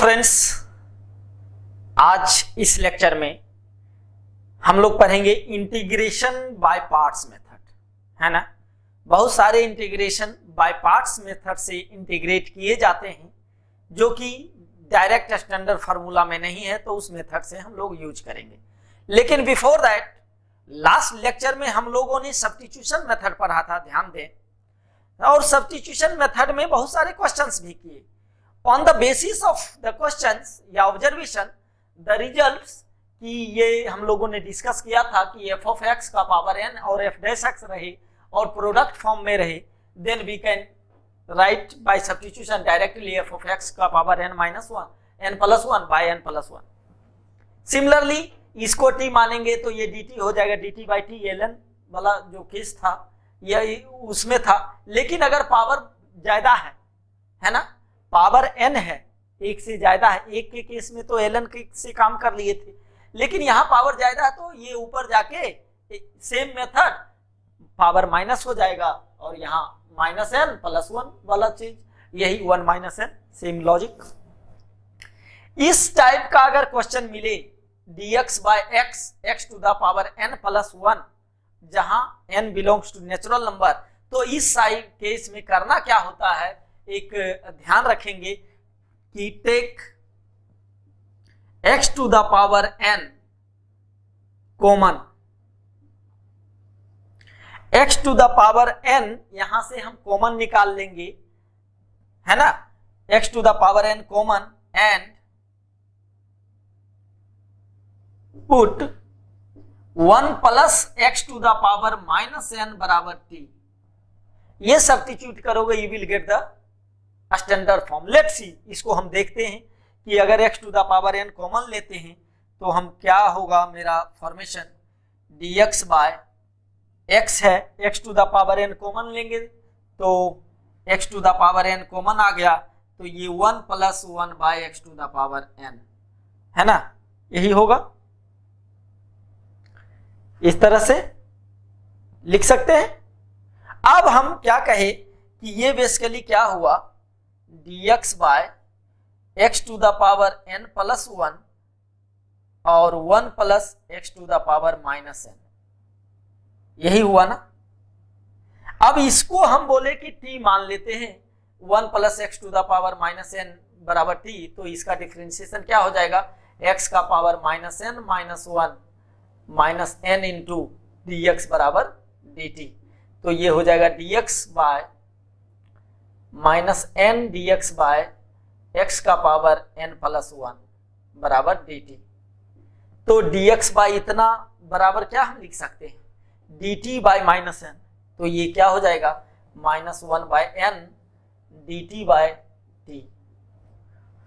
Friends, आज इस lecture में हम लोग पढ़ेंगे इंटीग्रेशन बाय पार्ट्स मेथड, है ना। बहुत सारे इंटीग्रेशन बाय पार्ट्स मेथड से इंटीग्रेट किए जाते हैं जो कि डायरेक्ट स्टैंडर्ड फार्मूला में नहीं है, तो उस मेथड से हम लोग यूज करेंगे। लेकिन बिफोर दैट, लास्ट लेक्चर में हम लोगों ने सब्स्टिट्यूशन मेथड पढ़ा था, ध्यान दें। और सब्स्टिट्यूशन मेथड में बहुत सारे क्वेश्चंस भी किए। On the basis of the questions या ऑब्जर्वेशन, द रिजल्ट्स कि ये हम लोगों ने डिस्कस किया था कि f ऑफ x का पावर n और f डैश x रहे और प्रोडक्ट फॉर्म में रहे, then we can write by substitution directly f of x का power n minus one n plus one by n plus one. Similarly इसको t मानेंगे तो ये dt हो जाएगा, dt बाई टी ln वाला जो केस था ये उसमें था। लेकिन अगर पावर ज्यादा है ना, पावर n है, एक से ज्यादा है, एक के केस में तो ln से काम कर लिए थे, लेकिन यहाँ पावर ज्यादा है तो ये ऊपर जाके सेम मेथड पावर माइनस हो जाएगा और यहाँ माइनस n प्लस वन वाला चीज, यही one minus n, same logic. इस टाइप का अगर क्वेश्चन मिले dx by x x to the power n plus one, जहां n belongs to natural number, तो इस साइड केस में करना क्या होता है, एक ध्यान रखेंगे कि take x to the power n common, x to the power n यहां से हम कॉमन निकाल लेंगे, है ना, x to the power n common and put 1 plus x to the power minus n बराबर t। ये सब्स्टिट्यूट करोगे you will get the standard form. Let's see, इसको हम देखते हैं कि अगर x to the power n common लेते हैं तो हम क्या होगा, मेरा फॉर्मेशन dx बाय x है, x to the power n common लेंगे तो x to the power n common आ गया, तो ये 1 plus one by x to the power n, है ना, यही होगा। इस तरह से लिख सकते हैं। अब हम क्या कहे कि ये बेसिकली क्या हुआ, dx by x to the power n plus one और 1 plus x to the power minus n, यही हुआ ना। अब इसको हम बोले कि t मान लेते हैं, 1 plus x to the power minus n बराबर t, तो इसका डिफरेंशिएशन क्या हो जाएगा, x का power minus n minus one minus n into d x बराबर डी टी। तो ये हो जाएगा dx by minus n d x by x का पावर n प्लस वन बराबर डी टी। तो dx बाय इतना बराबर क्या हम लिख सकते हैं, dt बाय माइनस n, तो ये क्या हो जाएगा, minus one by n dt by t.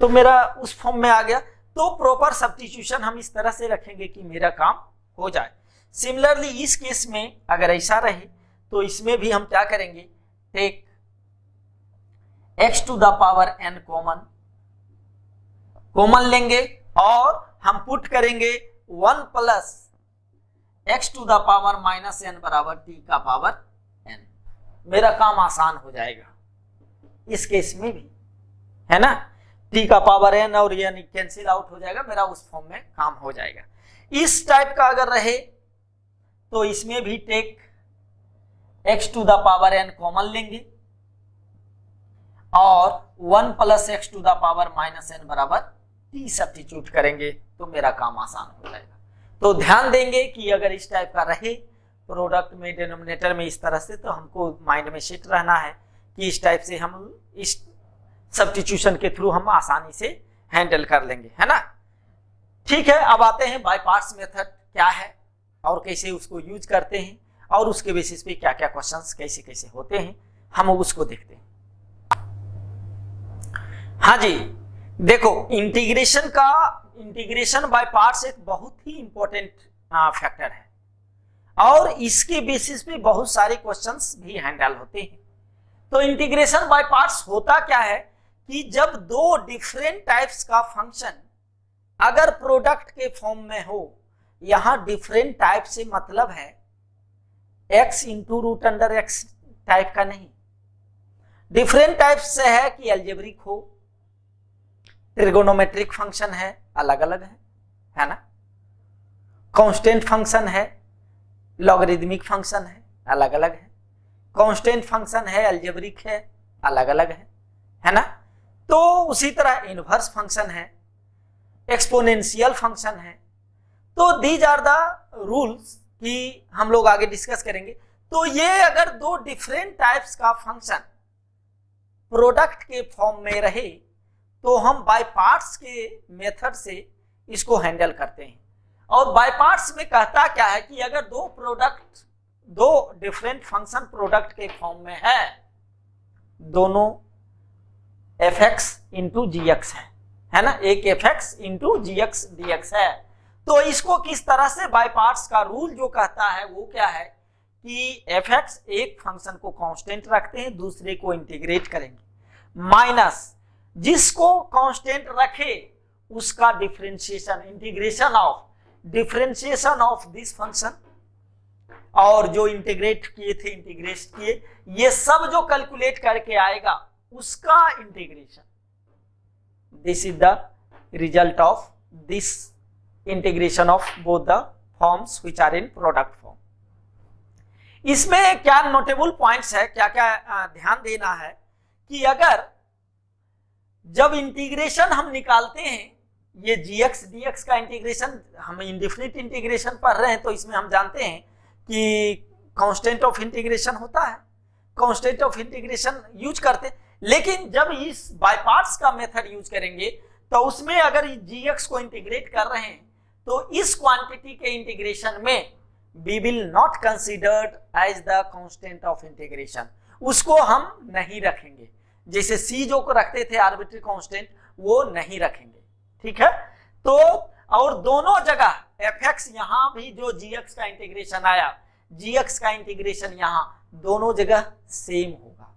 तो मेरा उस फॉर्म में आ गया। तो प्रॉपर सब्स्टिट्यूशन हम इस तरह से रखेंगे कि मेरा काम हो जाए। सिमिलरली इस केस में अगर ऐसा रहे तो इसमें भी हम क्या करेंगे, take x to the power n common लेंगे और हम पुट करेंगे 1 plus x to the power minus n बराबर t का पावर n। मेरा काम आसान हो जाएगा इस केस में भी, है ना, t का पावर n और यानी कैंसिल आउट हो जाएगा, मेरा उस फॉर्म में काम हो जाएगा। इस टाइप का अगर रहे तो इसमें भी take x to the power n common लेंगे और 1 plus x to the power minus n बराबर t सब्स्टिट्यूट करेंगे, तो मेरा काम आसान हो जाएगा। तो ध्यान देंगे कि अगर इस टाइप का रहे प्रोडक्ट में, डिनोमिनेटर में इस तरह से, तो हमको माइंड में सेट रहना है कि इस टाइप से हम इस सब्स्टिट्यूशन के थ्रू हम आसानी से हैंडल कर लेंगे, है ना। ठीक है, अब आते हैं बाय पार्ट्स मेथड क्या है और कैसे उसको यूज करते हैं और उसके बेसिस पे क्या क्या क्वेश्चंस कैसे कैसे होते हैं, हम उसको देखते हैं। हाँ जी, देखो इंटीग्रेशन बाय पार्ट्स एक बहुत ही इंपॉर्टेंट फैक्टर है और इसके बेसिस पे बहुत सारे क्वेश्चंस भी हैंडल होते हैं। तो इंटीग्रेशन बाय पार्ट्स होता क्या है कि जब दो डिफरेंट टाइप्स का फंक्शन अगर प्रोडक्ट के फॉर्म में हो, यहां डिफरेंट टाइप से मतलब है x into root under x type का नहीं, डिफरेंट टाइप से है कि अलजेब्रिक हो, ट्रिगोनोमेट्रिक फंक्शन है, अलग अलग है ना। कांस्टेंट फंक्शन है, लॉगरिदमिक फंक्शन है, अलग अलग है। कांस्टेंट फंक्शन है, अलजेब्रिक है, अलग अलग है ना। तो उसी तरह इनवर्स फंक्शन है, एक्सपोनेंशियल फंक्शन है। तो दीज आर द रूल्स कि हम लोग आगे डिस्कस करेंगे। तो ये अगर दो डिफरेंट टाइप्स का फंक्शन प्रोडक्ट के फॉर्म में रहे तो हम बाय पार्ट्स के मेथड से इसको हैंडल करते हैं। और बाय पार्ट्स में कहता क्या है कि अगर दो डिफरेंट फंक्शन प्रोडक्ट के फॉर्म में है, दोनों fx इंटू जी एक्स है ना, एक fx इंटू जी एक्स डी एक्स है। तो इसको किस तरह से बाय पार्ट्स का रूल जो कहता है वो क्या है कि fx एक फंक्शन को कांस्टेंट रखते हैं, दूसरे को इंटीग्रेट करेंगे, माइनस जिसको कांस्टेंट रखे उसका differentiation, integration of differentiation of this function, और जो इंटीग्रेट किए थे इंटीग्रेट किए, ये सब जो कैलकुलेट करके आएगा उसका integration. This is the result of this integration of both the forms which are in product form. इसमें क्या नोटेबल पॉइंट्स है, क्या क्या ध्यान देना है कि अगर जब इंटीग्रेशन हम निकालते हैं, ये जीएक्स डीएक्स का इंटीग्रेशन, हम इंडेफिनिट इंटीग्रेशन पढ़ रहे हैं तो इसमें हम जानते हैं कि कांस्टेंट ऑफ इंटीग्रेशन होता है, कांस्टेंट ऑफ इंटीग्रेशन यूज करते हैं। लेकिन जब इस बाय पार्ट्स का मेथड यूज करेंगे तो उसमें अगर जीएक्स को इंटीग्रेट कर रहे हैं तो इस क्वांटिटी के इंटीग्रेशन में we will not considered as the constant of integration, उसको हम नहीं रखेंगे। जैसे सी जो को रखते थे आर्बिट्री कांस्टेंट, वो नहीं रखेंगे, ठीक है। तो और दोनों जगह fx यहां भी जो gx का इंटीग्रेशन आया, gx का इंटीग्रेशन यहां, दोनों जगह सेम होगा,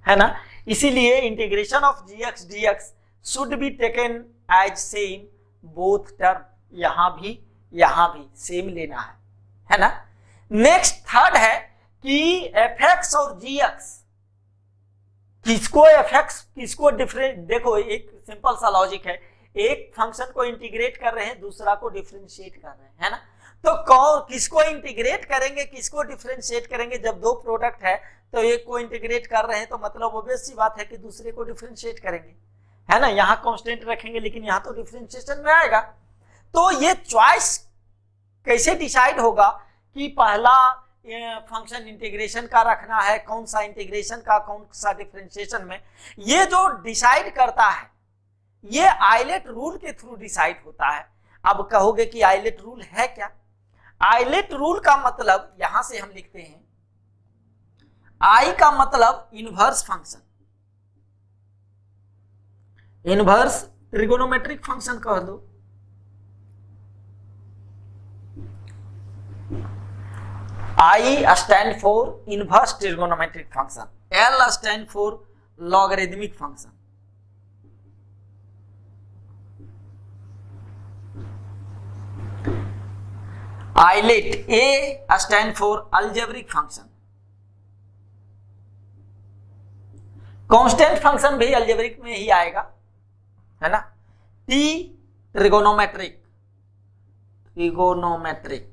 है ना। इसीलिए integration of gx dx should be taken as same both term, यहां भी सेम लेना है ना। नेक्स्ट थर्ड है कि fx और gx किसको fx किसको डिफरेंट, देखो एक सिंपल सा लॉजिक है, एक फंक्शन को इंटीग्रेट कर रहे हैं, दूसरा को डिफरेंशिएट कर रहे हैं, है ना। तो किसको इंटीग्रेट करेंगे, किसको डिफरेंशिएट करेंगे? जब दो प्रोडक्ट है तो एक को इंटीग्रेट कर रहे हैं तो मतलब ऑब्वियस सी बात है कि दूसरे को डिफरेंशिएट करेंगे, है ना। यहाँ कांस्टेंट रखेंगे लेकिन यहाँ तो डिफरेंशिएशन में आएगा। तो ये चॉइस कैसे डिसाइड होगा कि पहला फंक्शन इंटीग्रेशन का रखना है, कौन सा इंटीग्रेशन का, कौन सा डिफरेंशिएशन में, ये जो डिसाइड करता है ये आइलेट रूल के थ्रू डिसाइड होता है। अब कहोगे कि आइलेट रूल है क्या? आइलेट रूल का मतलब यहां से हम लिखते हैं, आई का मतलब inverse function, inverse trigonometric function कह दो, I stand for inverse trigonometric function, L stand for logarithmic function, ILATE A stand for algebraic function, constant function भी अलजेब्रिक में ही आएगा, है ना। टी ट्रिगोनोमेट्रिक, ट्रिगोनोमेट्रिक,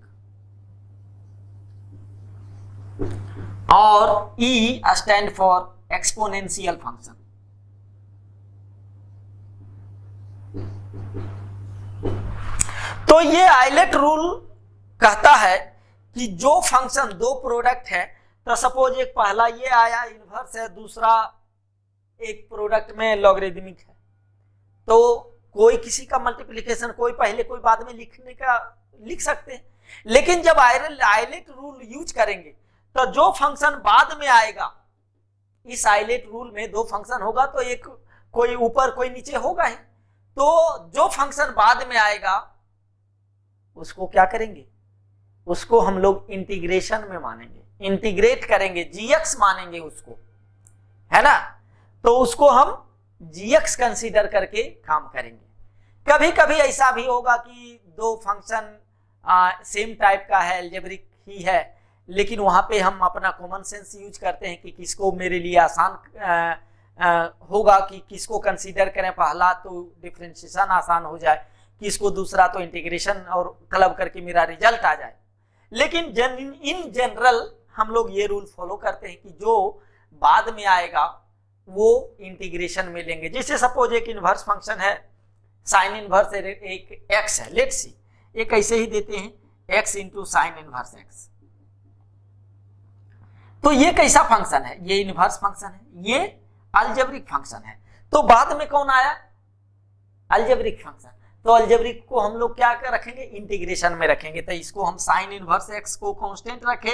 और E stand for exponential function. तो ये आइलेट रूल कहता है कि जो फंक्शन दो प्रोडक्ट है, तो सपोज एक पहला ये आया इनवर्स है, दूसरा एक प्रोडक्ट में लॉगरिदमिक है, तो कोई किसी का मल्टीप्लिकेशन कोई पहले कोई बाद में लिखने का लिख सकते हैं। लेकिन जब आइलेट रूल यूज करेंगे तो जो फंक्शन बाद में आएगा, इस आइलेट रूल में दो फंक्शन होगा तो एक कोई ऊपर कोई नीचे होगा ही, तो जो फंक्शन बाद में आएगा उसको क्या करेंगे, उसको हम लोग इंटीग्रेशन में मानेंगे, इंटीग्रेट करेंगे, जीएक्स मानेंगे उसको, है ना। तो उसको हम जीएक्स कंसीडर करके काम करेंगे। कभी कभी ऐसा भी होगा कि दो फंक्शन सेम टाइप का है, अलजेब्रिक ही है, लेकिन वहां पे हम अपना कॉमन सेंस यूज करते हैं कि किसको मेरे लिए आसान होगा कि किसको कंसीडर करें पहला तो डिफरेंशिएशन आसान हो जाए, किसको दूसरा तो इंटीग्रेशन और क्लब करके मेरा रिजल्ट आ जाए। लेकिन इन जनरल हम लोग ये रूल फॉलो करते हैं कि जो बाद में आएगा वो इंटीग्रेशन में लेंगे। जैसे सपोज एक इनवर्स फंक्शन है, साइन इनवर्स एक एक्स है, लेट्स सी एक ऐसे ही देते हैं x into sine inverse x. तो ये कैसा फंक्शन है? ये इनवर्स फंक्शन है, ये अलजेब्रिक फंक्शन है। तो बाद में कौन आया? Algebraic function. तो अलजेब्रिक को हम लोग क्या कर रखेंगे? इंटीग्रेशन में रखेंगे। तो इसको हम साइन इनवर्स एक्स को कांस्टेंट रखे,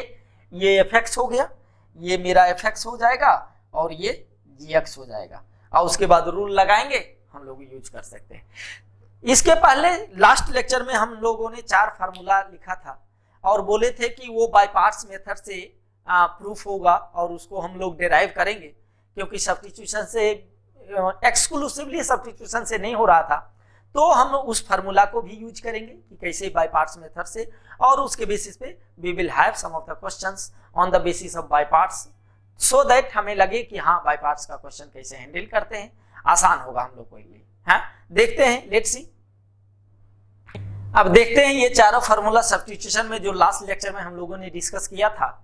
ये एफ एक्स हो गया, ये मेरा एफ एक्स हो जाएगा और ये जी एक्स हो जाएगा। और उसके बाद रूल लगाएंगे, हम लोग यूज कर सकते हैं। इसके पहले लास्ट लेक्चर में हम लोगों ने 4 फार्मूला लिखा था और बोले थे कि वो बाय पार्ट्स मेथड से प्रूफ होगा और उसको हम लोग डिराइव करेंगे, क्योंकि सब्स्टिट्यूशन से एक्सक्लूसिवली सब्स्टिट्यूशन से नहीं हो रहा था। तो हम उस फार्मूला को भी यूज करेंगे कि कैसे बाय पार्ट्स मेथड से, और उसके बेसिस पे we will have some of the questions on the basis of by parts, so that हमें लगे कि हाँ बाय पार्ट्स का क्वेश्चन कैसे हैंडल करते हैं, आसान होगा हम लोग को लिए। हाँ देखते हैं, लेट्स सी। अब देखते हैं ये चारों फार्मूला सब्स्टिट्यूशन में जो लास्ट लेक्चर में हम लोगों ने डिस्कस किया था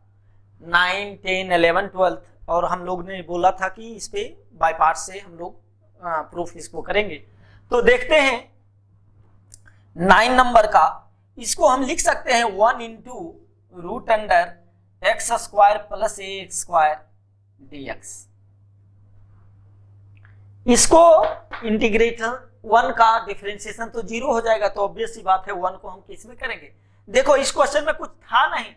9, 10, 11, 12, और हम लोग ने बोला था कि इस पे बाय पार्ट से हम लोग प्रूफ इसको करेंगे। तो देखते हैं 9 नंबर का, इसको हम लिख सकते हैं 1 into root under x square plus a x square dx। इसको इंटीग्रेटर 1 का डिफरेंशिएशन तो 0 हो जाएगा, तो ऑब्वियस सी बात है 1 को हम किस में करेंगे? देखो इस क्वेश्चन में कुछ था नहीं,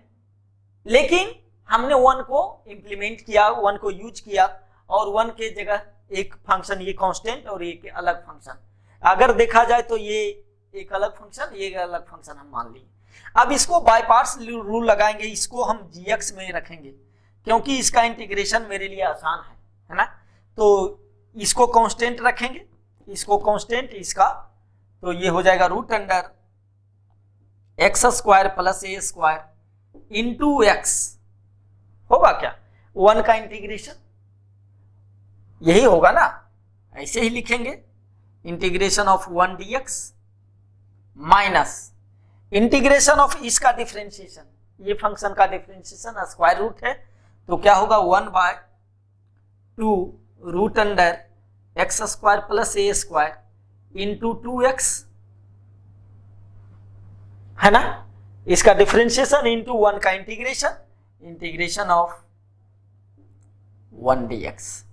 लेकिन हमने 1 को इंप्लीमेंट किया, 1 को यूज किया, और 1 के जगह एक फंक्शन ये कांस्टेंट और एक अलग फंक्शन, अगर देखा जाए तो ये एक अलग फंक्शन, ये अलग फंक्शन हम मान लिए। अब इसको बाय पार्ट्स रूल लगाएंगे, इसको हम gx में रखेंगे क्योंकि इसका इंटीग्रेशन मेरे लिए आसान है ना। तो इसको कांस्टेंट रखेंगे, इसको कांस्टेंट, इसका तो ये हो जाएगा root under x square plus a square into x, होगा क्या 1 का इंटीग्रेशन, यही होगा ना, ऐसे ही लिखेंगे integration of 1 dx minus integration of इसका डिफरेंशिएशन, ये फंक्शन का डिफरेंशिएशन स्क्वायर रूट है, तो क्या होगा 1/2 root under x square plus a square into 2x, है ना। इसका डिफरेंशिएशन इंटू 1 का इंटीग्रेशन, इंटीग्रेशन ऑफ 1 dx,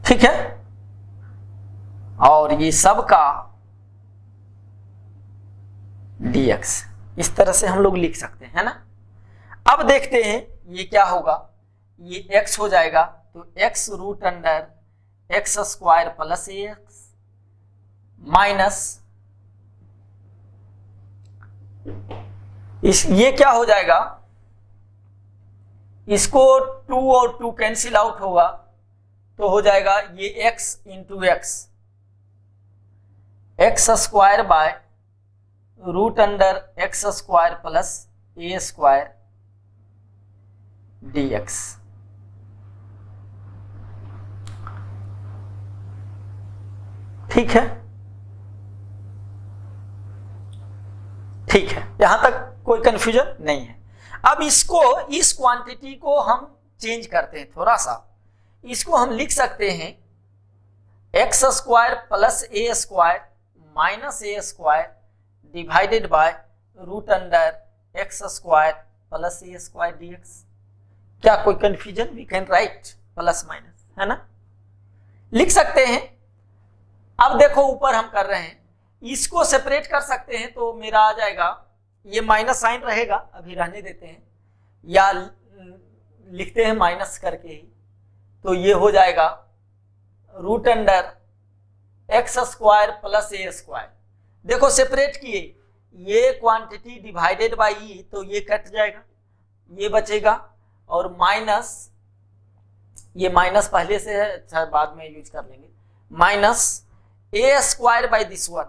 ठीक है। और ये सब का dx, इस तरह से हम लोग लिख सकते हैं ना। अब देखते हैं ये क्या होगा, ये x हो जाएगा, तो x root under x square plus a x minus ये क्या हो जाएगा, इसको 2 और 2 कैंसिल आउट होगा, तो हो जाएगा ये x into x, x square by root under x square plus a square dx। ठीक है, ठीक है, यहां तक कोई कंफ्यूजन नहीं है। अब इसको, इस क्वांटिटी को हम चेंज करते हैं थोड़ा सा, इसको हम लिख सकते हैं x square plus a square minus a square divided by root under x square plus a square dx। क्या कोई confusion? We can write plus minus, है ना, लिख सकते हैं। अब देखो ऊपर हम कर रहे हैं, इसको सेपरेट कर सकते हैं, तो मेरा आ जाएगा, ये माइनस साइन रहेगा, अभी रहने देते हैं, या लिखते हैं माइनस करके ही, तो ये हो जाएगा root under x square plus a square. देखो सेपरेट किए, ये क्वांटिटी डिवाइडेड बाई ई, तो ये कट जाएगा, ये बचेगा, और माइनस, ये माइनस पहले से है, अच्छा बाद में यूज कर लेंगे, minus a square by this one,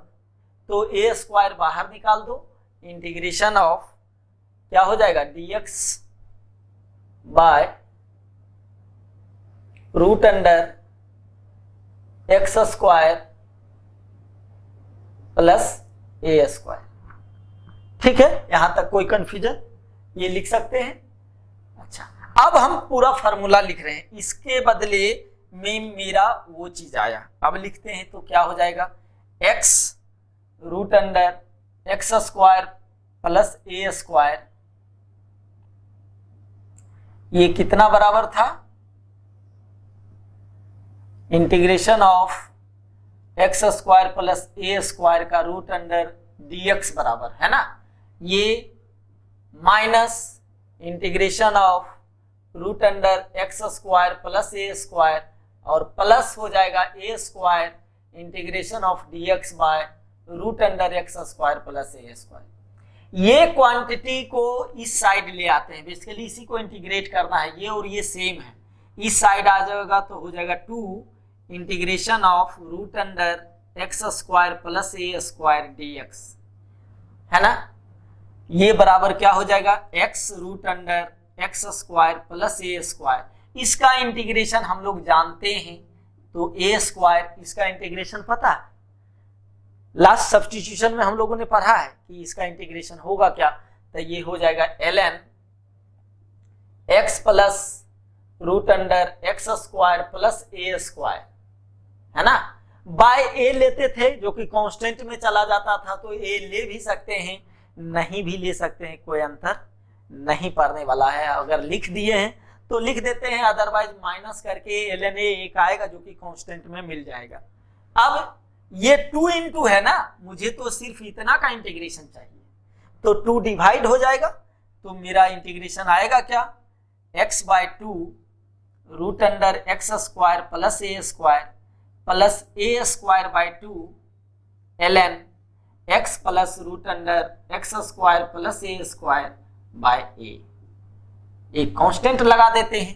तो ए स्क्वायर बाहर निकाल दो, इंटीग्रेशन ऑफ क्या हो जाएगा dx by root under x square plus a square. ठीक है, यहां तक कोई कंफ्यूजन, ये लिख सकते हैं। अच्छा, अब हम पूरा फार्मूला लिख रहे हैं, इसके बदले में मेरा वो चीज आया, अब लिखते हैं तो क्या हो जाएगा, x root under x square plus a square, ये कितना बराबर था, integration of x square plus a square का रूट अंडर dx बराबर है ना, ये minus integration of root under x square plus a square और प्लस हो जाएगा a square integration of dx by root under x square plus a square. ये quantity को इस साइड ले आते हैं, बेसिकली इसी को इंटीग्रेट करना है, ये और ये सेम है, इस साइड आ जाएगा तो हो जाएगा 2 integration of root under x square plus a square dx, है ना, ये बराबर क्या हो जाएगा, x root under x square plus a square, इसका इंटीग्रेशन हम लोग जानते हैं, तो ए स्क्वायर, इसका इंटीग्रेशन पता है, लास्ट सब्स्टिट्यूशन में हम लोगों ने पढ़ा है कि इसका इंटीग्रेशन होगा क्या, तो ये हो जाएगा ln x plus root under x square plus a square, है ना, बाय ए लेते थे जो कि कांस्टेंट में चला जाता था, तो ए ले भी सकते हैं, नहीं भी ले सकते हैं, कोई अंतर नहीं पड़ने वाला है, अगर लिख दिए हैं तो लिख देते हैं, अदरवाइज माइनस करके ln a एक आएगा जो कि कांस्टेंट में मिल जाएगा। अब ये 2 इंटू है ना, मुझे तो सिर्फ इतना का इंटीग्रेशन चाहिए, तो 2 डिवाइड हो जाएगा, तो मेरा इंटीग्रेशन आएगा क्या, x by 2 root under x square plus a square plus a square by 2 ln x plus root under x square plus a square by a, एक कांस्टेंट लगा देते हैं।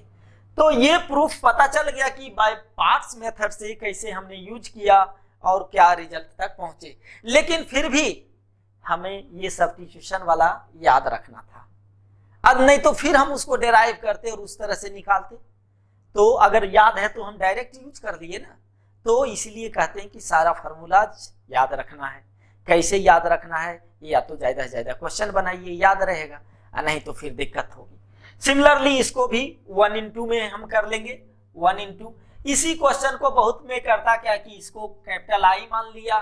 तो ये प्रूफ पता चल गया कि बाय पार्ट्स मेथड से कैसे हमने यूज किया और क्या रिजल्ट तक पहुंचे, लेकिन फिर भी हमें ये सब्स्टिट्यूशन वाला याद रखना था, अब नहीं तो फिर हम उसको डेराइव करते और उस तरह से निकालते, तो अगर याद है तो हम डायरेक्ट यूज कर लिए ना, तो इसलिए कहते हैं कि सारा फार्मूला याद रखना है। कैसे याद रखना है, या तो ज्यादा से ज्यादा क्वेश्चन बनाइए, याद रहेगा, नहीं तो फिर दिक्कत होगी। सिमिलरली इसको भी 1 इंटू में हम कर लेंगे, 1 इंटू, इसी क्वेश्चन को बहुत में करता क्या कि इसको कैपिटल आई मान लिया,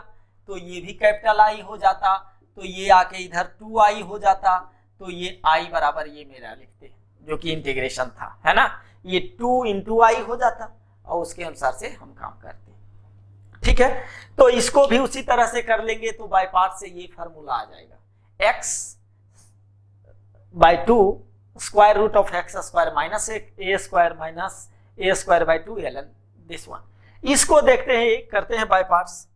तो ये भी कैपिटल आई हो जाता, तो ये आके इधर 2i हो जाता, तो ये i बराबर ये मेरा लिखते हैं जो कि इंटीग्रेशन था, है ना, ये 2 इंटू आई हो जाता और उसके अनुसार से हम काम करते हैं। ठीक है, तो इसको भी उसी तरह से कर लेंगे, तो बाय पार्ट से ये फार्मूला आ जाएगा, x by 2 square root of x square minus a square minus a square by 2 ln this one. इसको देखते हैं, करते हैं बाय पार्ट्स,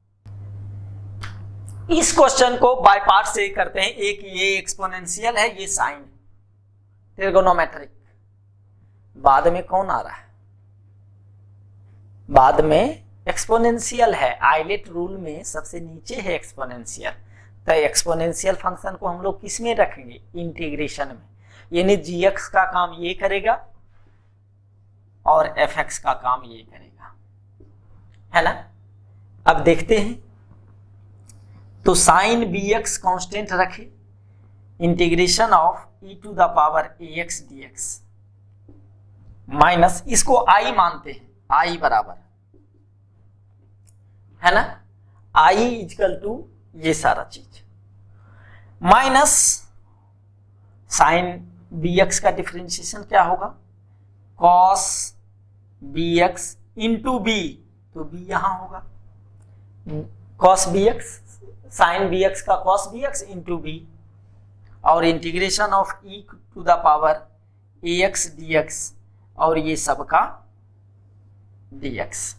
इस क्वेश्चन को बाय पार्ट से करते हैं। एक ये एक्सपोनेंशियल है, ये साइन ट्रिगोनोमेट्रिक, बाद में कौन आ रहा है, बाद में एक्सपोनेंशियल है, आइलेट रूल में सबसे नीचे है एक्सपोनेंशियल, तो एक्सपोनेंशियल फंक्शन को हम लोग किस में रखेंगे, इंटीग्रेशन में, यानी gx का काम ये करेगा और fx का काम ये करेगा, है ना। अब देखते हैं, तो साइन bx कांस्टेंट रखे, integration of e to the power ax dx minus, इसको i मानते हैं, i बराबर, है ना, i इक्वल टू ये सारा चीज माइनस साइन bx का डिफरेंशिएशन क्या होगा, cos bx इंटू b, तो b यहां होगा, cos bx साइन bx का cos bx इंटू b, और integration of e to the power ax dx, और ये सबका dx,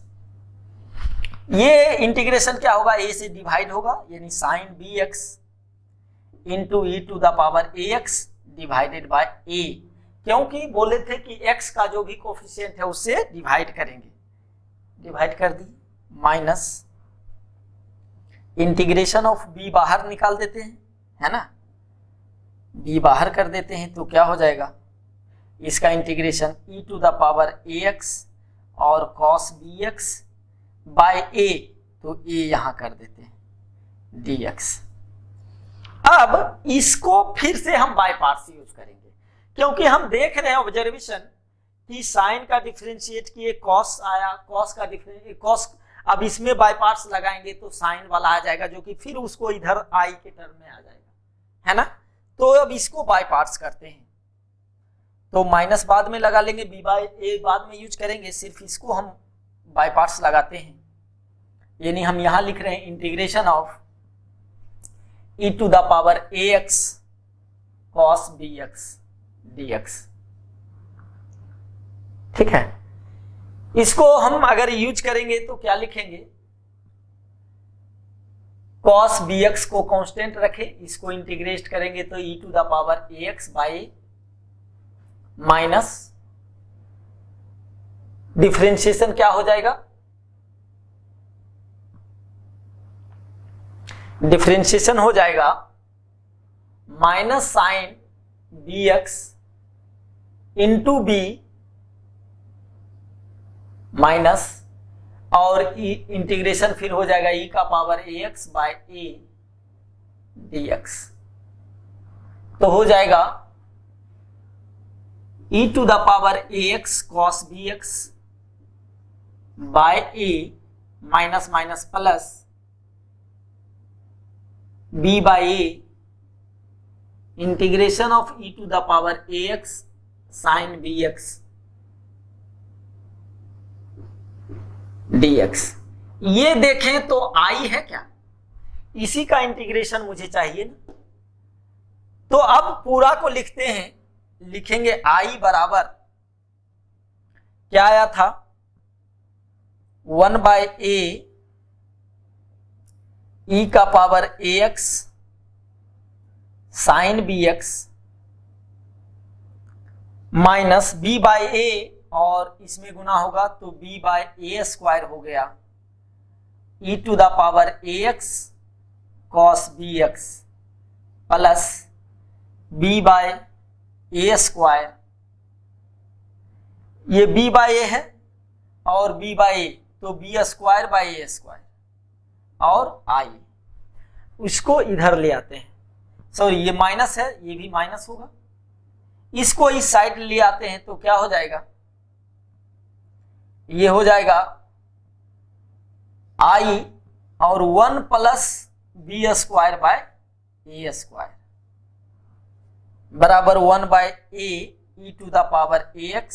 ये इंटीग्रेशन क्या होगा, a से डिवाइड होगा, यानी sine bx into e to the power ax divided by a, क्योंकि बोले थे कि x का जो भी कोफिशिएंट है उससे डिवाइड करेंगे, डिवाइड कर दी, माइनस इंटीग्रेशन ऑफ b बाहर निकाल देते हैं, है ना, b बाहर कर देते हैं, तो क्या हो जाएगा, इसका integration e to the power ax और cos bx बाय a, तो a यहां कर देते हैं dx। अब इसको फिर से हम बाय पार्ट्स यूज करेंगे, क्योंकि हम देख रहे हैं ऑब्जर्वेशन कि साइन का डिफरेंशिएट किए कॉस आया, कॉस का डिफरेंशिएट कॉस, अब इसमें बाय पार्ट्स लगाएंगे तो साइन वाला आ जाएगा, जो कि फिर उसको इधर आई के टर्म में आ जाएगा, है ना। तो अब इसको बाय पार्ट्स करते हैं, तो माइनस बाद में लगा लेंगे, बी बाय ए बाद में यूज करेंगे, सिर्फ इसको हम बाय पार्ट्स लगाते हैं। यानी हम यहां लिख रहे हैं integration of e to the power ax cos bx dx। ठीक है, इसको हम अगर यूज करेंगे तो क्या लिखेंगे, cos bx को कांस्टेंट रखें, इसको इंटीग्रेट करेंगे तो e to the power ax by minus differentiation क्या हो जाएगा, डिफरेंशिएशन हो जाएगा minus sine bx into b minus, और इंटीग्रेशन फिर हो जाएगा e का power ax by a dx। तो हो जाएगा e to the power ax cos bx by a minus minus plus b by a integration of e to the power ax sine bx dx। ये देखें तो i है क्या, इसी का इंटीग्रेशन मुझे चाहिए ना। तो अब पूरा को लिखते हैं, लिखेंगे i बराबर क्या आया था, 1 बाय a e का power ax sine bx minus b by a, और इसमें गुना होगा तो b बाय a स्क्वायर हो गया, e to the power ax cos bx plus b by a square, ये b बाय a है और b बाय a, तो b square by a square, और i उसको इधर ले आते हैं, सॉरी ये माइनस है, ये भी माइनस होगा, इसको इस साइड ले आते हैं तो क्या हो जाएगा, ये हो जाएगा i और 1 plus b square by a square बराबर 1 by a e to the power ax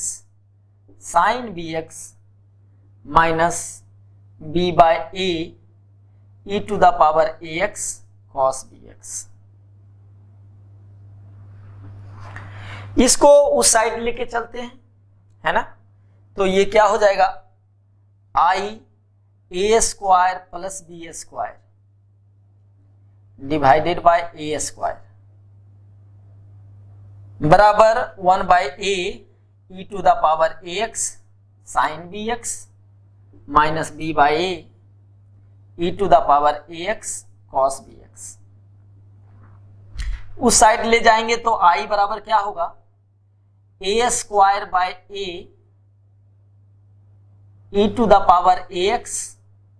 sine bx minus b by a e to the power ax cos bx। इसको उस साइड लेके चलते हैं, है ना। तो ये क्या हो जाएगा, i a square plus b square divided by a square बराबर 1 by a e to the power ax sine bx minus b by a e to the power ax cos bx। उस साइड ले जाएंगे तो i बराबर क्या होगा, a square by a e to the power ax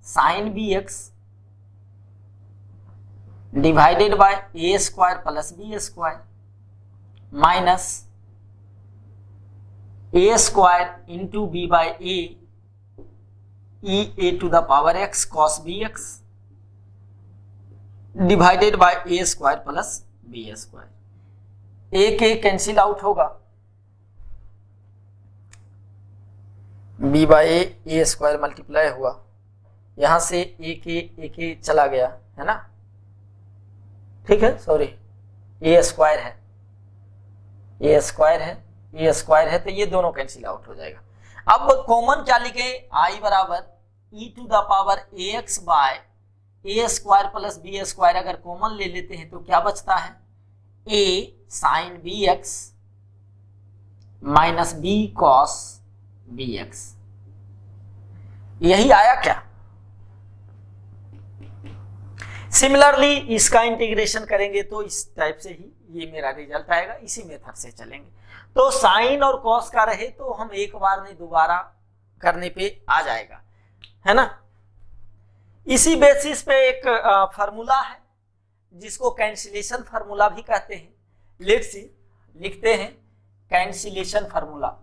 sine bx divided by a square plus b square minus a square into b by a e a to the power x cos bx divided by a square plus b square. एक एक cancel out होगा, b by a square multiply हुआ, यहां से एक चला गया, है ना, ठीक है, सॉरी ए स्क्वायर है, ए स्क्वायर है, ए स्क्वायर है, तो ये दोनों कैंसिल आउट हो जाएगा। अब कॉमन क्या लिखे, i बराबर e to the power ax by a square plus b square, अगर कॉमन ले लेते हैं तो क्या बचता है, a sine bx minus b cos bx। यही आया क्या। सिमिलरली इसका इंटीग्रेशन करेंगे तो इस टाइप से ही ये मेरा रिजल्ट आएगा, इसी मेथड से चलेंगे। तो साइन और कॉस का रहे तो हम एक बार नहीं दोबारा करने पे आ जाएगा, है ना। इसी बेसिस पे एक फार्मूला है जिसको कैंसिलेशन फार्मूला भी कहते हैं। लेट्स सी, लिखते हैं कैंसिलेशन फार्मूला।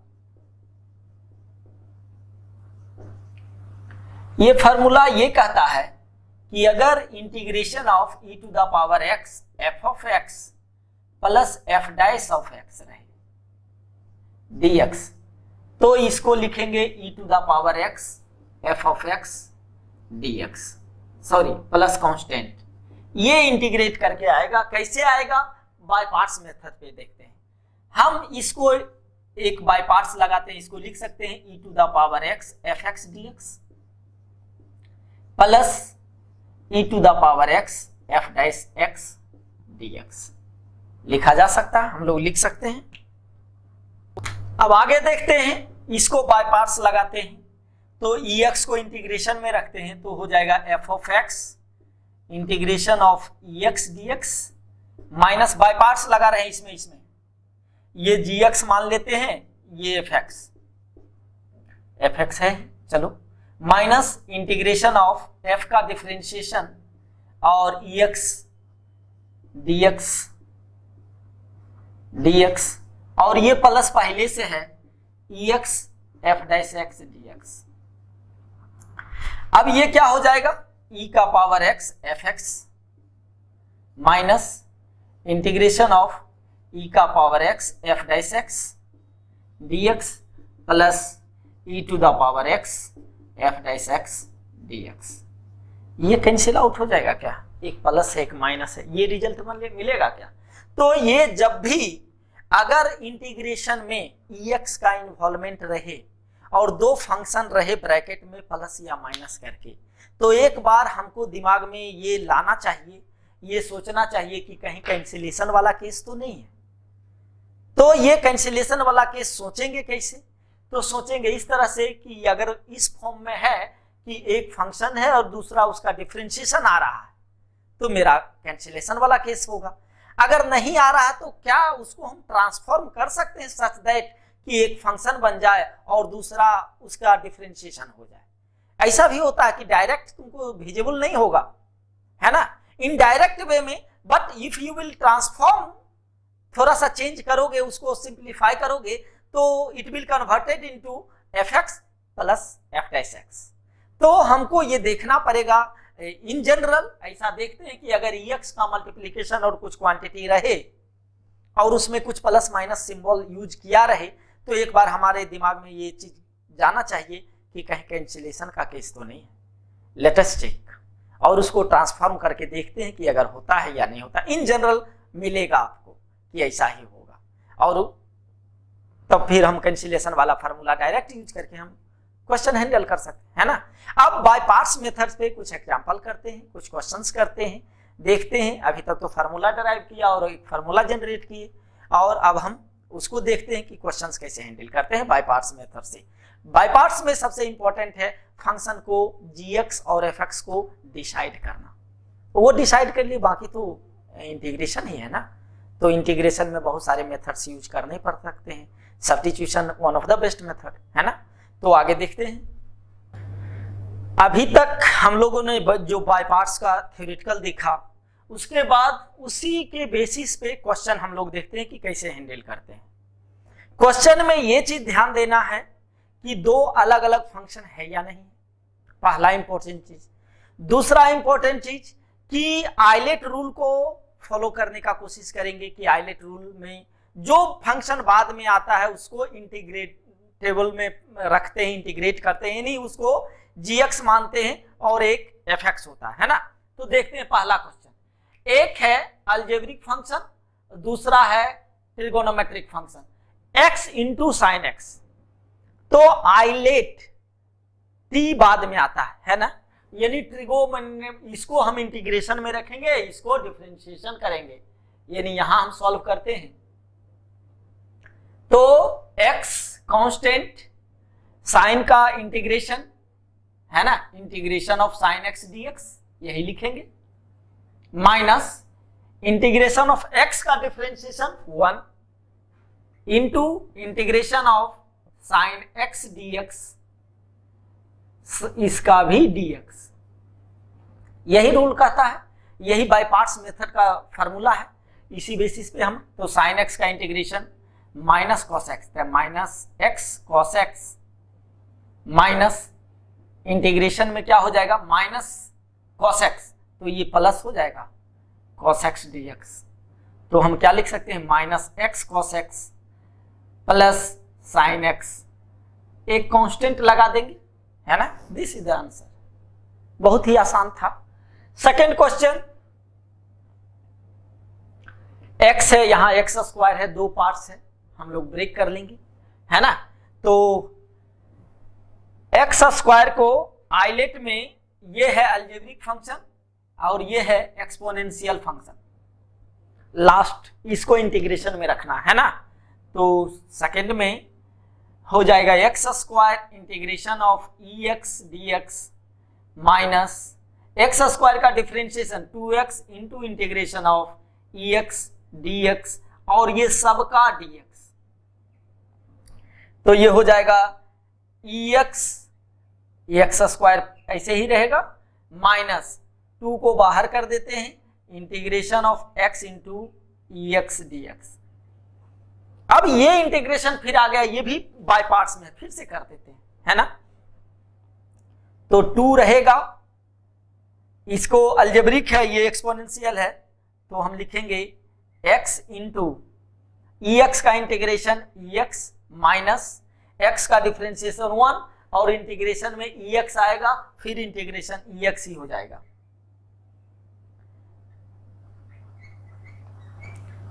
ये फार्मूला ये कहता है कि अगर integration of e to the power x f of x plus f dash of x रहे dx, तो इसको लिखेंगे e to the power x f of x dx, sorry plus constant. ये इंटीग्रेट करके आएगा, कैसे आएगा, बाय पार्ट्स मेथड पे देखते हैं। हम इसको एक बाय पार्ट्स लगाते हैं, इसको लिख सकते हैं e to the power x f x dx plus e to the power x f dash x dx लिखा जा सकता है, हम लोग लिख सकते हैं। अब आगे देखते हैं, इसको बाय पार्ट्स लगाते हैं, तो ex को इंटीग्रेशन में रखते हैं तो हो जाएगा f of x integration of ex dx minus by parts लगा रहे हैं इसमें ये gx मान लेते हैं, ये fx है, चलो, माइनस इंटीग्रेशन ऑफ f का डिफरेंशिएशन और ex dx और ये प्लस पहले से है ex f dash x dx। अब ये क्या हो जाएगा, e का power x fx minus integration of e का power x f dash x dx plus e to the power x f dash x dx। ये कैंसिल आउट हो जाएगा क्या, एक प्लस है एक माइनस है, ये रिजल्ट मिलेगा क्या। तो ये जब भी अगर इंटीग्रेशन में ex का इन्वॉल्वमेंट रहे और दो फंक्शन रहे ब्रैकेट में प्लस या माइनस करके, तो एक बार हमको दिमाग में ये लाना चाहिए, ये सोचना चाहिए कि कहीं कैंसिलेशन वाला केस तो नहीं है। तो ये कैंसिलेशन वाला केस सोचेंगे कैसे, तो सोचेंगे इस तरह से कि अगर इस फॉर्म में है कि एक फंक्शन है और दूसरा उसका डिफरेंशिएशन आ रहा है तो मेरा कैंसिलेशन वाला केस होगा। अगर नहीं आ रहा है तो क्या उसको हम ट्रांसफॉर्म कर सकते हैं सच दैट कि एक फंक्शन बन जाए और दूसरा उसका डिफरेंशिएशन हो जाए। ऐसा भी होता है कि डायरेक्ट तुमको विजिबल नहीं होगा, है ना, इनडायरेक्ट वे में, but if you will transform, थोड़ा सा चेंज करोगे, उसको सिंप्लीफाई करोगे तो it will converted into fx plus f dash x। तो हमको ये देखना पड़ेगा, इन जनरल ऐसा देखते हैं कि अगर ex का मल्टीप्लिकेशन और कुछ क्वांटिटी रहे और उसमें कुछ प्लस माइनस सिंबल यूज किया रहे तो एक बार हमारे दिमाग में ये चीज जाना चाहिए कि कहीं कैंसिलेशन का केस तो नहीं है। लेट अस चेक और उसको ट्रांसफॉर्म करके देखते हैं कि अगर होता है या नहीं होता। इन जनरल मिलेगा आपको कि ऐसा ही होगा और तब फिर हम कैंसिलेशन वाला फार्मूला डायरेक्ट यूज करके हम क्वेश्चन हैंडल कर सकते हैं, है ना। अब बाय पार्ट्स मेथड्स पे कुछ एग्जांपल करते हैं, कुछ क्वेश्चंस करते हैं, देखते हैं। अभी तक तो फार्मूला डराइव किया और एक फार्मूला जनरेट किए और अब हम उसको देखते हैं कि क्वेश्चंस कैसे हैंडल करते हैं बाय पार्ट्स मेथड से। बाय पार्ट्स में सबसे इंपॉर्टेंट है फंक्शन को gx और fx को डिसाइड करना। वो डिसाइड कर लिए, बाकी तो इंटीग्रेशन ही है ना। तो इंटीग्रेशन में बहुत सारे मेथड्स यूज करने पड़ सकते हैं, substitution one of the best method, है ना। तो आगे देखते हैं। अभी तक हम लोगों ने जो बाय पार्ट्स का थ्योरेटिकल देखा, उसके बाद उसी के बेसिस पे क्वेश्चन हम लोग देखते हैं कि कैसे हैंडल करते हैं। क्वेश्चन में ये चीज ध्यान देना है कि दो अलग अलग फंक्शन है या नहीं, पहला इंपॉर्टेंट चीज। दूसरा इंपॉर्टेंट चीज कि आइलेट रूल को फॉलो करने का कोशिश करेंगे कि आइलेट रूल में जो फंक्शन बाद में आता है उसको इंटीग्रेट टेबल में रखते हैं, इंटीग्रेट करते हैं, नहीं उसको gx मानते हैं और एक fx होता है ना। तो देखते हैं पहला क्वेश्चन। एक है अलजेब्रिक फंक्शन, दूसरा है trigonometric function x into sine x। तो आइलेट t बाद में आता है ना, यानी इसको हम इंटीग्रेशन में रखेंगे, इसको डिफरेंशिएशन करेंगे, यानी यहां हम सॉल्व करते हैं। तो x कांस्टेंट, साइन का इंटीग्रेशन है ना, integration of sine x dx यही लिखेंगे, माइनस इंटीग्रेशन ऑफ x का differentiation 1 into integration of sine x dx इसका भी dx। यही रूल कहता है, यही बाय पार्ट्स मेथड का फॉर्मूला है। इसी बेसिस पे हम तो साइन एक्स का integration minus cos x, minus x cos x minus integration में क्या हो जाएगा माइनस कॉस एक्स, तो ये प्लस हो जाएगा कॉस एक्स dx। तो हम क्या लिख सकते हैं minus x cos x plus sine x, एक कांस्टेंट लगा देंगे, है ना। This is the answer. बहुत ही आसान था। सेकेंड क्वेश्चन, एक्स है, यहां एक्स स्क्वायर है, दो पार्ट्स है, हम लोग ब्रेक कर लेंगे, है ना। तो एक्स स्क्वायर को आइलेट में ये है अलजेब्रिक फंक्शन और ये है एक्सपोनेंशियल फंक्शन, लास्ट इसको इंटीग्रेशन में रखना है ना। तो सेकंड में हो जाएगा x square integration of e x d x minus x square का differentiation 2x into integration of e x d x और ये सबका dx। तो ये हो जाएगा ई एक्स स्क्वायर ऐसे ही रहेगा माइनस 2 को बाहर कर देते हैं, integration of x into E x d x. अब ये इंटीग्रेशन फिर आ गया, ये भी बाय पार्ट्स में फिर से कर देते हैं, है ना। तो 2 रहेगा, इसको अलजेब्रिक है, ये एक्सपोनेंशियल है, तो हम लिखेंगे x इंटू ई एक्स का इंटीग्रेशन ई एक्स माइनस x का डिफरेंशिएशन 1 और इंटीग्रेशन में ई एक्स आएगा, फिर इंटीग्रेशन ई एक्स ही हो जाएगा।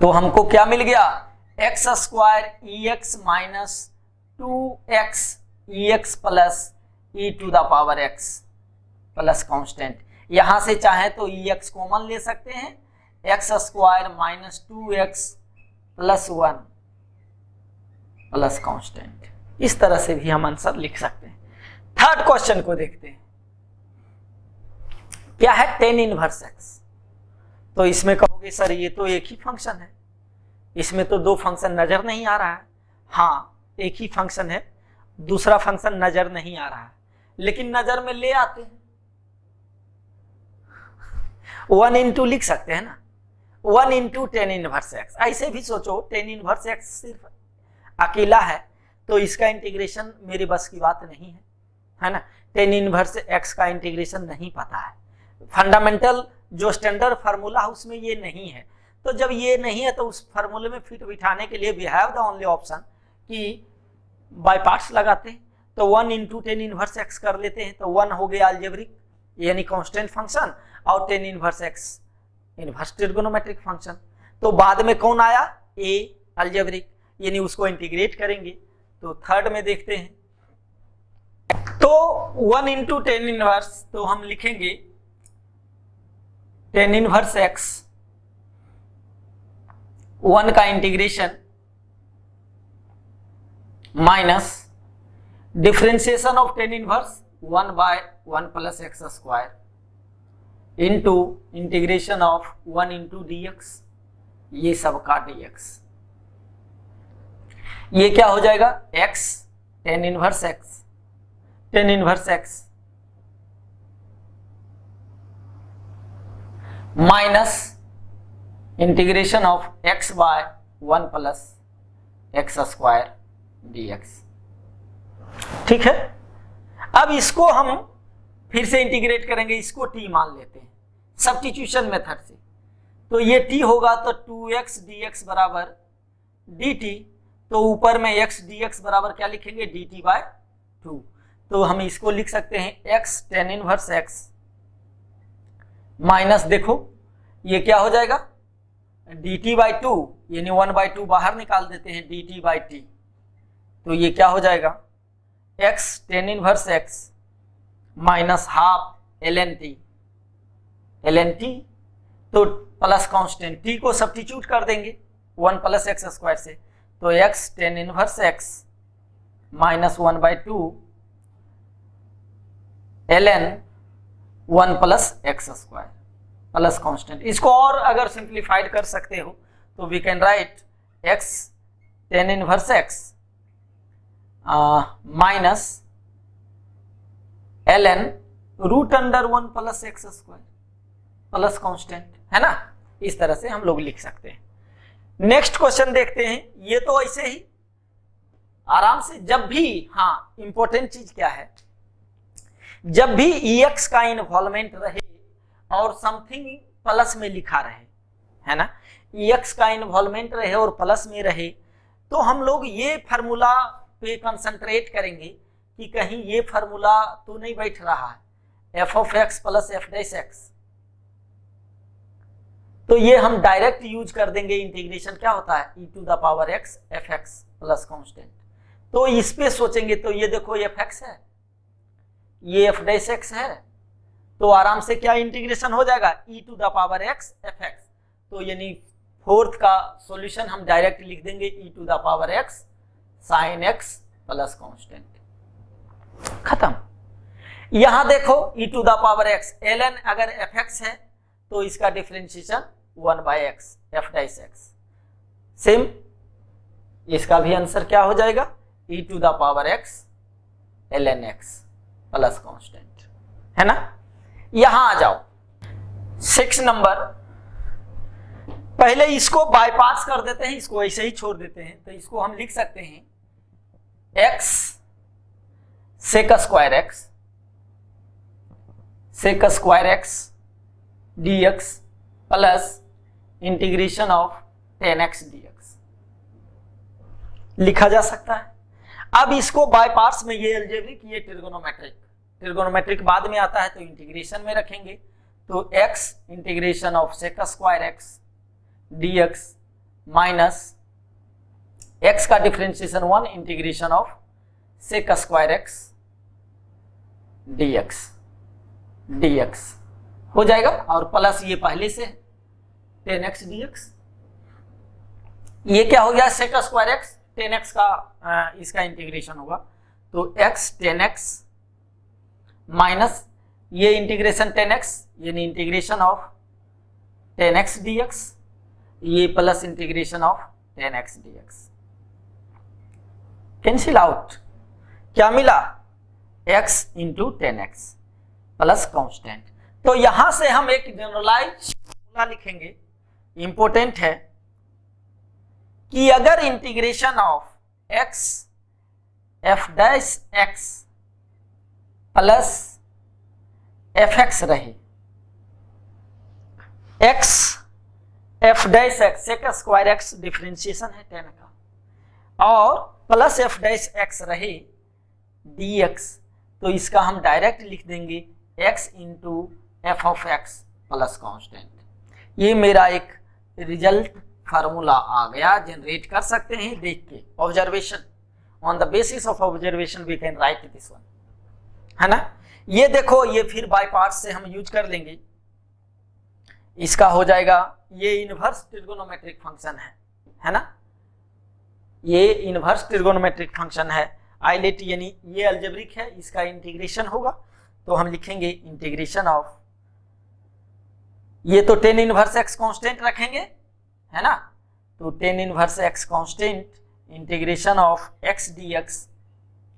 तो हमको क्या मिल गया x square e x minus 2x e x plus e to the power x plus constant. यहां से चाहे तो ई एक्स कॉमन ले सकते हैं, x square minus 2x plus 1 plus constant. इस तरह से भी हम आंसर लिख सकते हैं। थर्ड क्वेश्चन को देखते हैं, क्या है टेन इनवर्स x। तो इसमें कहोगे सर ये तो एक ही फंक्शन है, इसमें तो दो फंक्शन नजर नहीं आ रहा है। हाँ एक ही फंक्शन है, दूसरा फंक्शन नजर नहीं आ रहा है, लेकिन नजर में ले आते हैं। 1 इंटू लिख सकते हैं ना, 1 इंटू टेन इनवर्स एक्स। ऐसे भी सोचो टेन इनवर्स एक्स सिर्फ अकेला है तो इसका इंटीग्रेशन मेरे बस की बात नहीं है ना। टेन इनवर्स एक्स का इंटीग्रेशन नहीं पता है, फंडामेंटल जो स्टैंडर्ड फार्मूला है उसमें ये नहीं है। तो जब ये नहीं है तो उस फार्मूले में फिट बिठाने के लिए we have the only option कि बाय पार्ट्स लगाते हैं। तो 1 इंटू टेन इनवर्स एक्स कर लेते हैं, तो 1 हो गया अलजेब्रिक यानी कांस्टेंट फंक्शन, और ten inverse x inverse trigonometric function. तो बाद में कौन आया ए अलजेब्रिक, यानी उसको इंटीग्रेट करेंगे। तो थर्ड में देखते हैं, तो 1 इंटू टेन इनवर्स, तो हम लिखेंगे टेन इनवर्स एक्स 1 का integration minus differentiation of tan inverse 1 by 1 plus x square into integration of 1 into d x, ये सब का डी एक्स। ये क्या हो जाएगा x tan inverse x, tan inverse x minus integration of x by 1 plus x square dx। ठीक है, अब इसको हम फिर से इंटीग्रेट करेंगे, इसको t मान लेते हैं सब्स्टिट्यूशन मेथड से। तो ये t होगा तो 2x dx बराबर dt, तो ऊपर में x dx बराबर क्या लिखेंगे dt बाय 2। तो हम इसको लिख सकते हैं x tan inverse x minus, देखो ये क्या हो जाएगा dt बाई 2, यानी 1 बाई 2 बाहर निकाल देते हैं dt बाई t। तो ये क्या हो जाएगा x tan inverse x minus half ln t, तो प्लस कांस्टेंट t को सब्स्टिट्यूट कर देंगे 1 प्लस एक्स स्क्वायर से। तो x tan inverse x minus 1 by 2 ln 1 plus x square plus constant. इसको और अगर सिंप्लीफाइड कर सकते हो तो we can write x tan inverse x minus ln root under 1 plus x square plus constant, है ना। इस तरह से हम लोग लिख सकते हैं। नेक्स्ट क्वेश्चन देखते हैं। ये तो ऐसे ही आराम से, जब भी, हाँ इंपॉर्टेंट चीज क्या है, जब भी ex का इन्वॉल्वमेंट रहे और समथिंग प्लस में लिखा रहे, है ना, ex का इन्वॉल्वमेंट रहे और प्लस में रहे, तो हम लोग ये फार्मूला पे कंसंट्रेट करेंगे कि कहीं ये फार्मूला तो नहीं बैठ रहा है f of x plus f dash x, तो ये हम डायरेक्ट यूज कर देंगे। इंटीग्रेशन क्या होता है, e to the power x f x plus constant. तो इस पे सोचेंगे तो ये देखो एफ एक्स है, ये एफ डैश एक्स है, तो आराम से क्या इंटीग्रेशन हो जाएगा, e to the power x f x. तो यानी फोर्थ का सॉल्यूशन हम डायरेक्ट लिख देंगे e to the power x sine x plus constant, खत्म। यहां देखो e to the power x ln अगर एफ एक्स है तो इसका differentiation 1 by x f dash x, same इसका भी आंसर क्या हो जाएगा, e to the power x ln x plus constant, है ना। यहां आ जाओ 6 नंबर, पहले इसको बाय पार्ट्स कर देते हैं, इसको ऐसे ही छोड़ देते हैं। तो इसको हम लिख सकते हैं x sec square x sec square x dx plus integration of 10x dx लिखा जा सकता है। अब इसको बाय पार्ट्स में, ये अलजेब्रिक, ये ट्रिगोनोमेट्रिक, ट्रिगोनोमेट्रिक बाद में आता है तो इंटीग्रेशन में रखेंगे। तो x integration of sec square x dx minus x का differentiation 1 integration of sec square x dx हो जाएगा, और प्लस ये पहले से 10x dx। ये क्या हो गया, सेक स्क्वायर x 10x का इसका इंटीग्रेशन होगा, तो x 10x माइनस ये इंटीग्रेशन 10x यानी इंटीग्रेशन ऑफ 10x dx, ये plus integration of 10x dx, cancel out, क्या मिला, x into 10x plus constant. तो यहां से हम एक जनरलाइज फॉर्मूला लिखेंगे, इंपॉर्टेंट है, कि अगर integration of x f dash x plus f x रहे, x f dash x sec square x differentiation है 10 का, और प्लस एफ डैश एक्स रहे dx, तो इसका हम डायरेक्ट लिख देंगे x into f of x plus constant. ये मेरा एक रिजल्ट फार्मूला आ गया, जनरेट कर सकते हैं देख के, observation, on the basis of observation we can write this one, है ना। ये देखो, ये फिर बाय पार्ट्स से हम यूज कर लेंगे, इसका हो जाएगा, ये इनवर्स ट्रिगोनोमेट्रिक फंक्शन है ना, ये इनवर्स ट्रिगोनोमेट्रिक फंक्शन है, आइलेट यानी ये अलजेब्रिक है, इसका इंटीग्रेशन होगा, तो हम लिखेंगे इंटीग्रेशन ऑफ, ये तो 10 इनवर्स x कांस्टेंट रखेंगे, है ना, तो 10 inverse x constant integration of x dx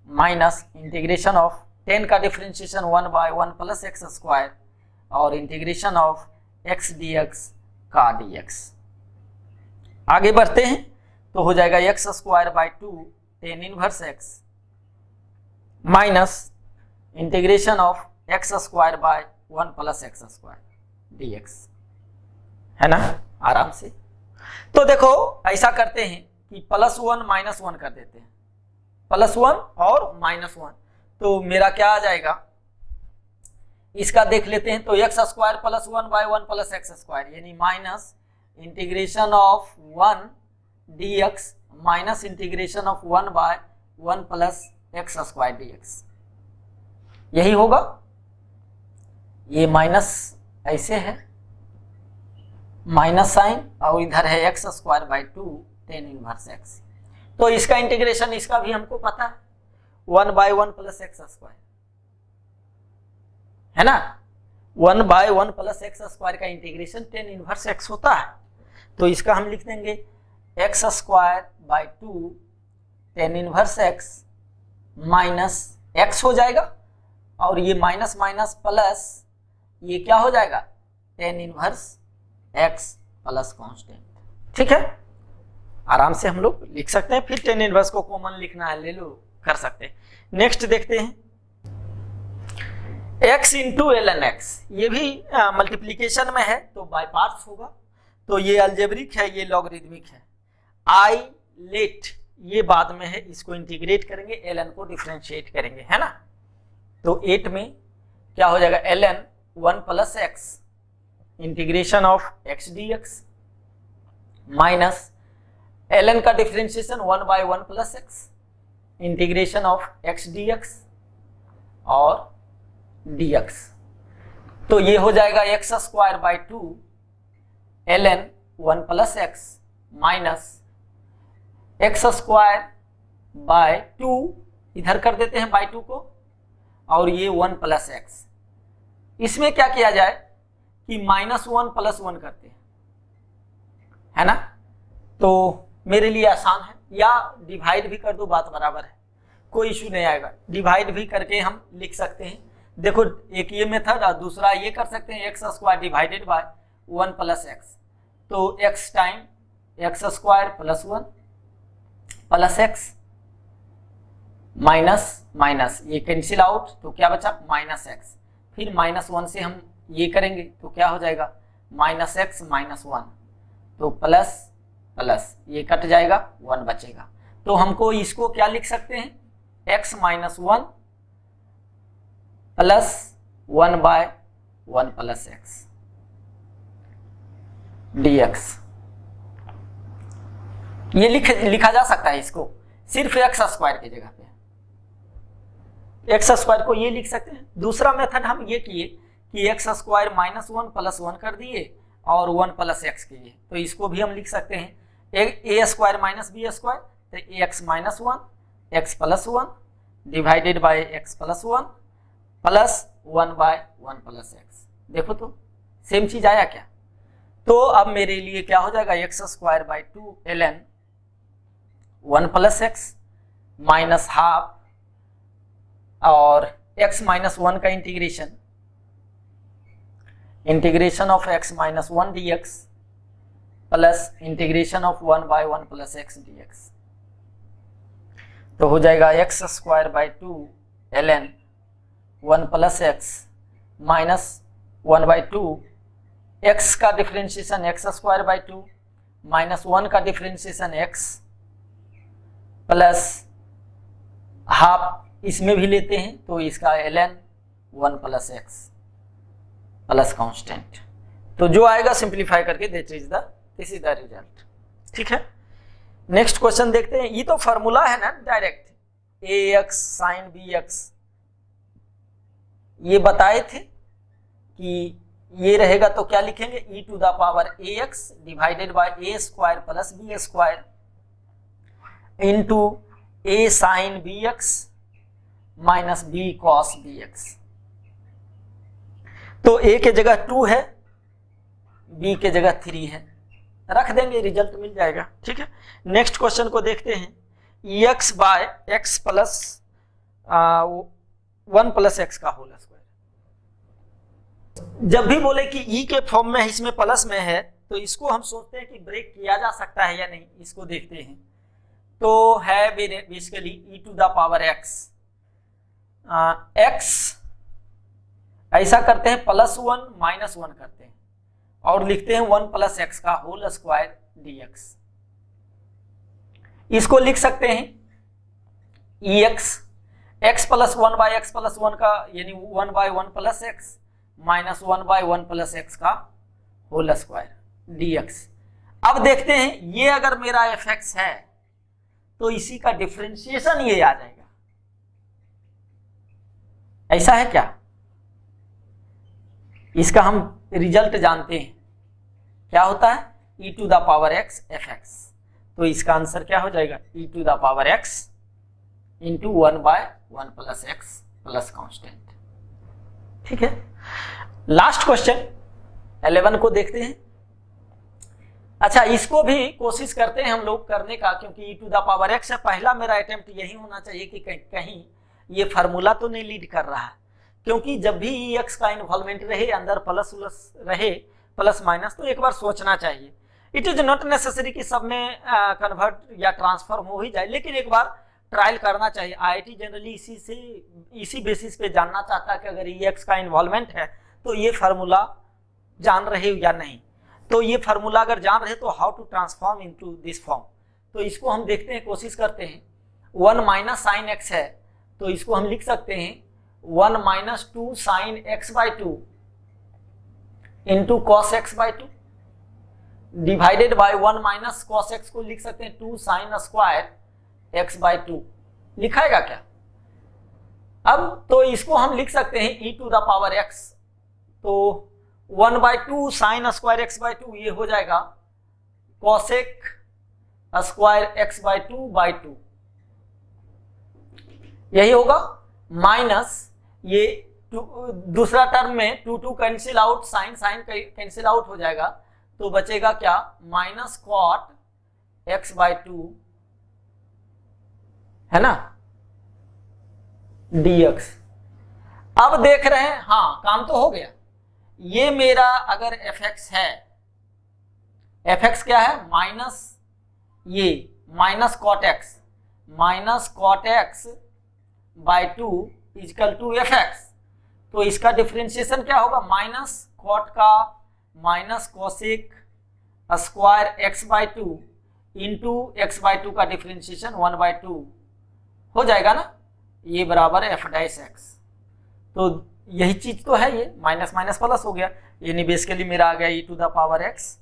minus integration of 10 का differentiation 1 by 1 plus x square और इंटीग्रेशन ऑफ x dx का dx। आगे बढ़ते हैं तो हो जाएगा x square by 2 10 inverse x minus integration of x square by 1 plus x square dx, है ना, आराम से। तो देखो ऐसा करते हैं कि +1 -1 कर देते हैं, +1 और -1, तो मेरा क्या आ जाएगा, इसका देख लेते हैं। तो x square plus 1 by 1 plus x square यानी minus integration of 1 dx minus integration of 1 by 1 plus x square dx, यही होगा। ये माइनस ऐसे है, माइनस साइन, और इधर है x square by 2 10 inverse x, तो इसका इंटीग्रेशन, इसका भी हमको पता है 1 बाय 1 प्लस एक्स स्क्वायर, है ना, 1 बाय 1 प्लस एक्स स्क्वायर का इंटीग्रेशन 10 इनवर्स x होता है, तो इसका हम लिख देंगे x square by 2 10 inverse x minus x हो जाएगा, और ये माइनस माइनस प्लस, ये क्या हो जाएगा tan inverse x plus constant. ठीक है, आराम से हम लोग लिख सकते हैं, फिर tan इनवर्स को कॉमन लिखना है ले लो, कर सकते हैं। नेक्स्ट देखते हैं x इंटू ln x, ये भी मल्टीप्लीकेशन में है तो बाय पार्ट्स होगा, तो ये अलजेब्रिक है, ये लॉगरिदमिक है। आई लेट ये बाद में है, इसको इंटीग्रेट करेंगे, ln को डिफरेंशिएट करेंगे, है ना। तो 8 में क्या हो जाएगा ln 1 plus x integration of x dx minus ln का differentiation 1 by 1 plus x integration of x dx और dx। तो ये हो जाएगा x square by 2 ln 1 plus x minus x square by 2, इधर कर देते हैं बाय 2 को, और ये 1 प्लस एक्स। इसमें क्या किया जाए कि -1 प्लस 1 करते हैं, है ना, तो मेरे लिए आसान है, या डिवाइड भी कर दो, बात बराबर है, कोई इशू नहीं आएगा। डिवाइड भी करके हम लिख सकते हैं। देखो एक ये मेथड और दूसरा ये कर सकते हैं, x square divided by 1 plus x, तो x time x square plus 1 plus x minus minus, ये कैंसिल आउट, तो क्या बचा माइनस एक्स, फिर -1 से हम ये करेंगे तो क्या हो जाएगा -x -1, तो प्लस प्लस ये कट जाएगा, 1 बचेगा। तो हमको इसको क्या लिख सकते हैं, x -1 plus 1 by 1 plus x dx, ये लिखा जा सकता है इसको सिर्फ एक्स स्क्वायर की जगह पे, एक्स स्क्वायर को ये लिख सकते हैं। दूसरा मेथड हम ये किए कि एक्स स्क्वायर -1 प्लस 1 कर दिए और 1 प्लस एक्स किए, तो इसको भी हम लिख सकते हैं a square minus b square, तो x -1 x plus 1 divided by x plus 1 plus 1 by 1 plus x. देखो तो सेम चीज आया क्या। तो अब मेरे लिए क्या हो जाएगा x square by 2 ln 1 plus x minus half, और x -1 का integration of x -1 dx plus integration of 1 by 1 plus x dx, तो हो जाएगा x square by 2 ln 1 plus x minus 1 by 2, x का differentiation x square by 2 minus 1 का differentiation x plus half, इसमें भी लेते हैं तो इसका ln 1 plus x plus constant, तो जो आएगा सिंप्लीफाई करके दिस इज द रिजल्ट। ठीक है, नेक्स्ट क्वेश्चन देखते हैं। ये तो फॉर्मूला है ना डायरेक्ट, ax sin bx, ये बताए थे कि ये रहेगा तो क्या लिखेंगे e to the power ax divided by a square plus b square into a sin bx minus b cos bx। तो a के जगह 2 है, b के जगह 3 है, रख देंगे रिजल्ट मिल जाएगा। ठीक है, नेक्स्ट क्वेश्चन को देखते हैं। X by x plus 1 plus x का होल स्क्वायर, जब भी बोले कि ई के फॉर्म में इसमें प्लस में है तो इसको हम सोचते हैं कि ब्रेक किया जा सकता है या नहीं, इसको देखते हैं। तो है basically e to the power x, x ऐसा करते हैं +1 -1 करते हैं और लिखते हैं 1 प्लस एक्स का होल स्क्वायर dx। इसको लिख सकते हैं x plus 1 by x plus 1 का, यानी 1 by 1 plus x minus 1 by 1 plus x का होल स्क्वायर dx। अब देखते हैं ये अगर मेरा fx है तो इसी का डिफरेंशिएशन ये आ जाएगा, ऐसा है क्या। इसका हम रिजल्ट जानते हैं, क्या होता है e to the power x fx, तो इसका आंसर क्या हो जाएगा e to the power x into 1 by 1 plus x plus constant. ठीक है, लास्ट क्वेश्चन 11 को देखते हैं। अच्छा, इसको भी कोशिश करते हैं हम लोग करने का, क्योंकि e to the power x है, पहला मेरा अटेम्प्ट यही होना चाहिए कि कहीं ये फार्मूला तो नहीं लीड कर रहा है। क्योंकि जब भी ई एक्स का इन्वॉल्वमेंट रहे, अंदर प्लस उलस रहे, प्लस माइनस, तो एक बार सोचना चाहिए। इट इज नॉट नेसेसरी कि सब में कन्वर्ट या ट्रांसफॉर्म हो ही जाए, लेकिन एक बार ट्रायल करना चाहिए। आईआईटी जनरली इसी बेसिस पे जानना चाहता है कि अगर ई एक्स का इन्वॉल्वमेंट है तो ये फार्मूला जान रहे हो या नहीं। तो ये फार्मूला अगर जान रहे तो how to transform into this form, तो इसको हम देखते हैं, कोशिश करते हैं। 1 माइनस साइन एक्स है, तो इसको हम लिख सकते हैं 1 minus 2 sine x by 2 into cos x by 2 divided by 1 minus cos x को लिख सकते हैं 2 साइन स्क्वायर एक्स बाई 2। लिखाएगा क्या? अब तो इसको हम लिख सकते हैं e to the power x, तो 1 by 2 sine square x by 2 ये हो जाएगा cosec square x by 2 by 2, यही होगा। माइनस ये दूसरा टर्म में 2 cancel out, sine sine cancel out हो जाएगा, तो बचेगा क्या? माइनस कॉट एक्स बाई 2 है ना, dx। अब देख रहे हैं, हाँ काम तो हो गया। ये मेरा अगर fx है, fx क्या है? माइनस ये minus cot x by 2 equal to fx, तो इसका डिफरेंशिएशन क्या होगा? माइनस कॉट का minus cosec square x by 2 into x by 2 का डिफरेंशिएशन 1 बाई 2 हो जाएगा ना, ये बराबर है f डैश x। तो यही चीज तो है, ये माइनस माइनस प्लस हो गया, यानी बेसिकली मेरा आ गया e to the power x,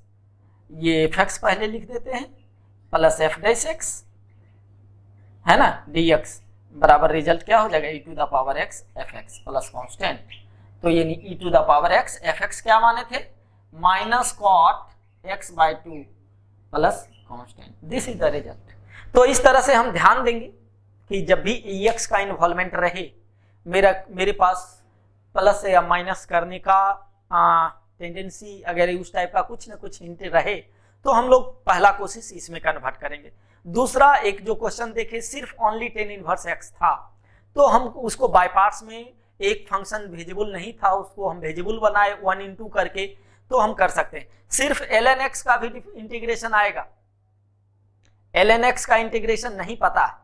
ये fx पहले लिख देते हैं, प्लस f डैश x है ना dx, बराबर रिजल्ट क्या हो जाएगा? e to the power x fx plus constant. तो यानी e to the power x fx क्या माने थे? Minus cot x by 2 plus constant, this is the result. तो इस तरह से हम ध्यान देंगे कि जब भी EX का इन्वॉल्वमेंट रहे, मेरे पास प्लस या माइनस करने का टेंडेंसी अगर उस टाइप का कुछ ना कुछ हिंट रहे, तो हम लोग पहला कोशिश इसमें कन्वर्ट करेंगे। दूसरा एक जो क्वेश्चन देखे सिर्फ ओनली टेन इनवर्स x था, तो हम उसको बाय पार्ट्स में, एक फंक्शन भेजेबल नहीं था, उसको हम भेजेबल बनाए 1 इंटू करके, तो हम कर सकते हैं। सिर्फ ln x का भी इंटीग्रेशन आएगा, ln x का इंटीग्रेशन नहीं पता है,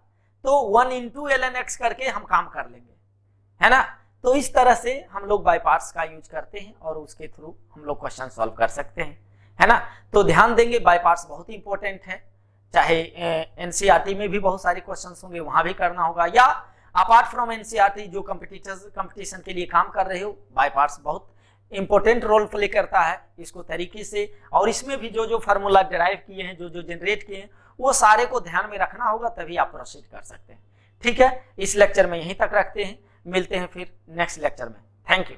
तो 1 इंटू ln x करके हम काम कर लेंगे, है ना। तो इस तरह से हम लोग बाय पार्ट्स का यूज करते हैं और उसके थ्रू हम लोग क्वेश्चन सॉल्व कर सकते हैं, है ना। तो ध्यान देंगे, बाय पार्ट्स बहुत इंपॉर्टेंट है, चाहे एनसीईआरटी में भी बहुत सारे क्वेश्चंस होंगे, वहां भी करना होगा, या अपार्ट फ्रॉम एनसीईआरटी जो कंपटीशन के लिए काम कर रहे हो, बाय पार्ट्स बहुत इंपॉर्टेंट रोल प्ले करता है इसको तरीके से। और इसमें भी जो जो फार्मूला डिराइव किए हैं, जो जो जनरेट किए हैं, वो सारे को ध्यान में रखना होगा, तभी आप प्रोसीड कर सकते हैं। ठीक है, इस लेक्चर में यहीं तक रखते हैं, मिलते हैं फिर नेक्स्ट लेक्चर में। Thank you.